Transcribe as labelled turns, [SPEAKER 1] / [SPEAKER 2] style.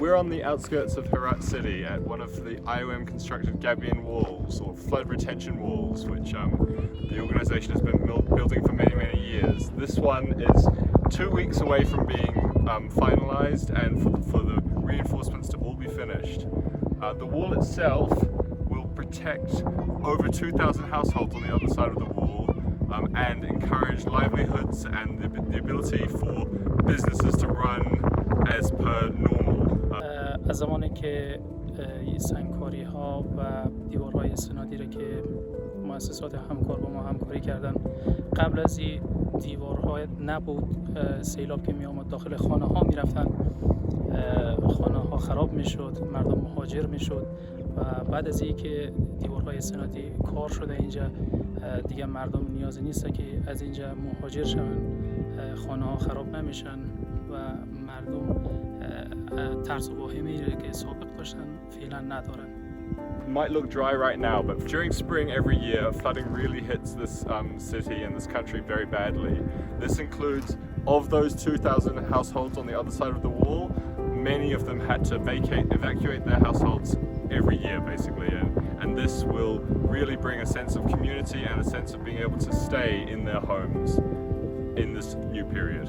[SPEAKER 1] We're on the outskirts of Herat city at one of the IOM constructed gabion walls, or flood retention walls, which the organisation has been building for many years. This one is 2 weeks away from being finalised and for the reinforcements to all be finished. The wall itself will protect over 2,000 households on the other side of the wall and encourage livelihoods and the ability for businesses to run as per normal.
[SPEAKER 2] از زمانی که سنگکاری ها و دیوارهای استنادی را که مؤسسات همکار با ما همکاری کردن قبل از این دیوارها نبود، سیلاب که می آمد داخل خانه ها می رفتن، خانه ها خراب می شد، مردم مهاجر می شد و بعد از این که دیوارهای استنادی کار شده اینجا دیگه مردم نیازی نیست که از اینجا مهاجر شون، خانه ها خراب نمیشن و مردم ترس و واهمه‌ای که سابق داشتن فعلا ندارن.
[SPEAKER 1] It might look dry right now, but during spring every year, flooding really hits this city and this country very badly. This includes, of those 2,000 households on the other side of the wall, many of them had to evacuate their households every year, basically, and this will really bring a sense of community and a sense of being able to stay in their homes in this new period.